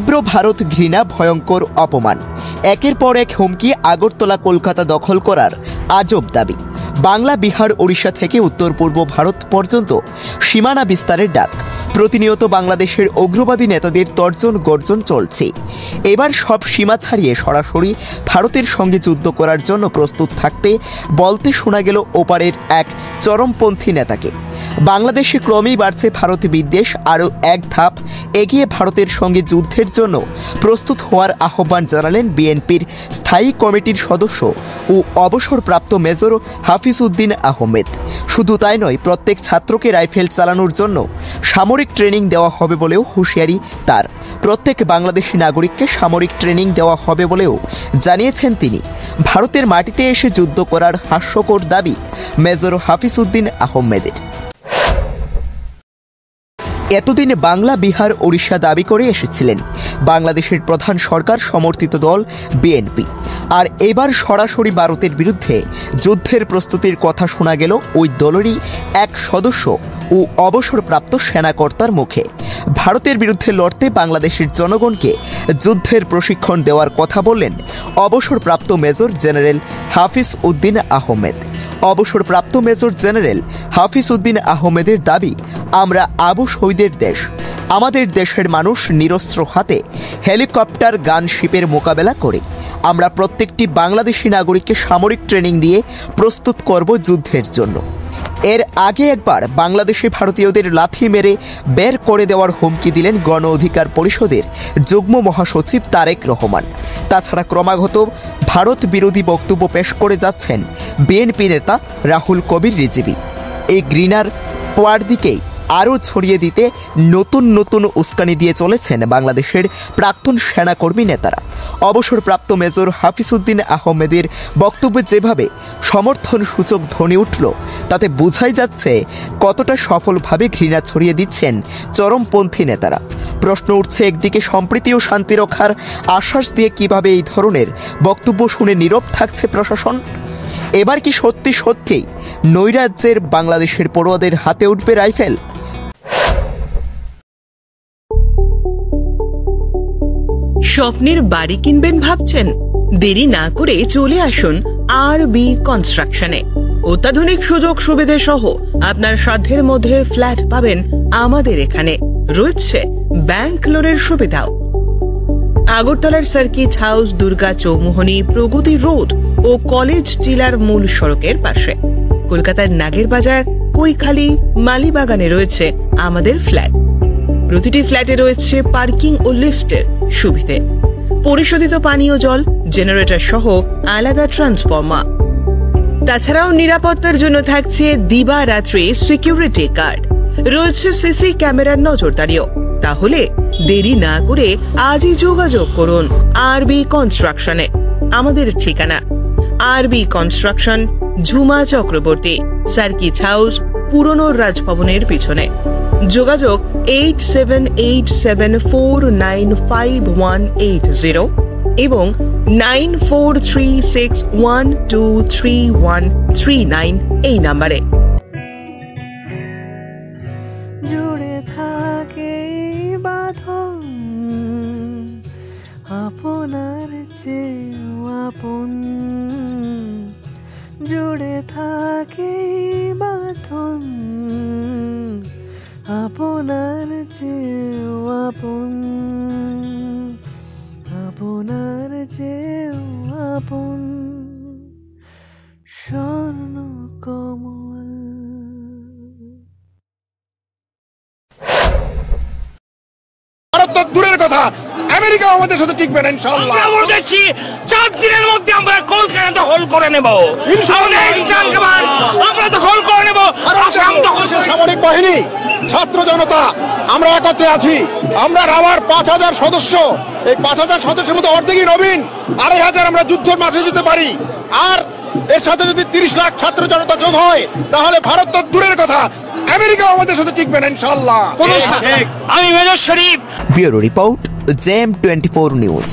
তীব্র ভারত ঘৃণা, ভয়ঙ্কর অপমান। একের পর এক হুমকি, আগরতলা কলকাতা দখল করার আজব দাবি। বাংলা, বিহার, ওড়িশা থেকে উত্তর পূর্ব ভারত পর্যন্ত সীমানা বিস্তারের ডাক। প্রতিনিয়ত বাংলাদেশের উগ্রবাদী নেতাদের তর্জন গর্জন চলছে। এবার সব সীমা ছাড়িয়ে সরাসরি ভারতের সঙ্গে যুদ্ধ করার জন্য প্রস্তুত থাকতে বলতে শোনা গেল ওপারের এক চরমপন্থী নেতাকে। বাংলাদেশে ক্রমেই বাড়ছে ভারত বিদ্বেষ। আরও এক ধাপ এগিয়ে ভারতের সঙ্গে যুদ্ধের জন্য প্রস্তুত হওয়ার আহ্বান জানালেন বিএনপির স্থায়ী কমিটির সদস্য ও অবসরপ্রাপ্ত মেজর হাফিজ উদ্দিন আহমেদ। শুধু তাই নয়, প্রত্যেক ছাত্রকে রাইফেল চালানোর জন্য সামরিক ট্রেনিং দেওয়া হবে বলেও হুঁশিয়ারি তার। প্রত্যেক বাংলাদেশি নাগরিককে সামরিক ট্রেনিং দেওয়া হবে বলেও জানিয়েছেন তিনি। ভারতের মাটিতে এসে যুদ্ধ করার হাস্যকর দাবি মেজর হাফিজ উদ্দিন আহমেদের। এতদিন বাংলা, বিহার, ওড়িশা দাবি করে এসেছিলেন বাংলাদেশের প্রধান সরকার সমর্থিত দল বিএনপি। আর এবার সরাসরি ভারতের বিরুদ্ধে যুদ্ধের প্রস্তুতির কথা শোনা গেল ওই দলেরই এক সদস্য ও অবসরপ্রাপ্ত সেনাকর্তার মুখে। ভারতের বিরুদ্ধে লড়তে বাংলাদেশের জনগণকে যুদ্ধের প্রশিক্ষণ দেওয়ার কথা বললেন অবসরপ্রাপ্ত মেজর জেনারেল হাফিজ উদ্দিন আহমেদ। অবসরপ্রাপ্ত মেজর জেনারেল হাফিজ উদ্দিন আহমেদের দাবি, আমরা আবু শহীদের দেশ। আমাদের দেশের মানুষ নিরস্ত্র হাতে হেলিকপ্টার, গানশিপের মোকাবেলা করে আমরা প্রত্যেকটি বাংলাদেশি নাগরিককে সামরিক ট্রেনিং দিয়ে প্রস্তুত করব যুদ্ধের জন্য। এর আগে একবার বাংলাদেশে ভারতীয়দের লাথি মেরে বের করে দেওয়ার হুমকি দিলেন গণ অধিকার পরিষদের যুগ্ম মহাসচিব তারেক রহমান। তাছাড়া ক্রমাগত ভারত বিরোধী বক্তব্য পেশ করে যাচ্ছেন বিএনপি নেতা রাহুল কবির রিজভী। এই ঘৃণার পোয়ার দিকেই আরও ছড়িয়ে দিতে নতুন নতুন উস্কানি দিয়ে চলেছেন বাংলাদেশের প্রাক্তন সেনাকর্মী নেতারা। অবসরপ্রাপ্ত মেজর হাফিজ উদ্দিন আহমেদের বক্তব্যে যেভাবে সমর্থন সূচক ধ্বনি উঠল, তাতে বোঝাই যাচ্ছে কতটা সফলভাবে ঘৃণা ছড়িয়ে দিচ্ছেন চরমপন্থী নেতারা। প্রশ্ন উঠছে, একদিকে সম্প্রীতি ও শান্তি রক্ষার আশ্বাস দিয়ে কিভাবে এই ধরনের বক্তব্য শুনে নীরব থাকছে প্রশাসন? এবার কি সত্যি সত্যিই নৈরাজ্যের বাংলাদেশের পড়ুয়াদের হাতে উঠবে রাইফেল? স্বপ্নের বাড়ি কিনবেন ভাবছেন? দেরি না করে চলে আসুন আরবি কনস্ট্রাকশনে। অত্যাধুনিক সুযোগ সুবিধা সহ আপনার সাধ্যের মধ্যে ফ্ল্যাট পাবেন আমাদের এখানে। রয়েছে ব্যাংক লোনের সুবিধাও। আগরতলার সার্কিট হাউস, দুর্গা চৌমুহনী, প্রগতি রোড ও কলেজ টিলার মূল সড়কের পাশে। কলকাতার নাগের বাজার, কৈখালি, মালিবাগানে রয়েছে আমাদের ফ্ল্যাট। প্রতিটি ফ্ল্যাটে রয়েছে পার্কিং ও লিফটের সুবিধে, পরিশোধিত পানীয় জল, জেনারেটর সহ আলাদা ট্রান্সফরমার। তাছাড়াও নিরাপত্তার জন্য থাকছে দিবারাত্রি সিকিউরিটি গার্ড। রয়েছে সিসি ক্যামেরার নজরদারিও। তাহলে দেরি না করে আজই যোগাযোগ করুন আরবি কনস্ট্রাকশনে। আমাদের ঠিকানা আরবি construction, Jhuma Chakraborty, circuit house, পুরনো রাজভবনের পিছনে। যোগাযোগ 8787495180 এবং 9436123139 এই নাম্বারে। জুড়ে থাকে বাঁধন আপনার চেয়েও আপন, জুড়ে থাকে বাঁধন আপনার চেয়েও আপন, আপনার চেয়েও আপন স্বর্ণ কমল। ভারত তো দূরের কথা, আমেরিকা আমাদের সাথে টিকবে না ইনশাআল্লাহ। আমরা বলতেছি 4 দিনের মধ্যে আমরা কলকাতা দখল করে নেব ইনশাআল্লাহ। আমরা দখল করে নেব। সামরিক বাহিনী, ছাত্র জনতা আমরা একত্রে আছি। আমরা রাওয়ার 5000 সদস্য, এই 5000 সদস্যের মধ্যে অর্ধেকই নবীন। 2500 আমরা যুদ্ধের মাঠে যেতে পারি। আর এর সাথে যদি 30 লাখ ছাত্র জনতা যোগ হয়, তাহলে ভারত তো দূরের কথা, আমেরিকা আমাদের সাথে টিকবে না ইনশাআল্লাহ। আমি major Sharif. Bureau report, JM24 news.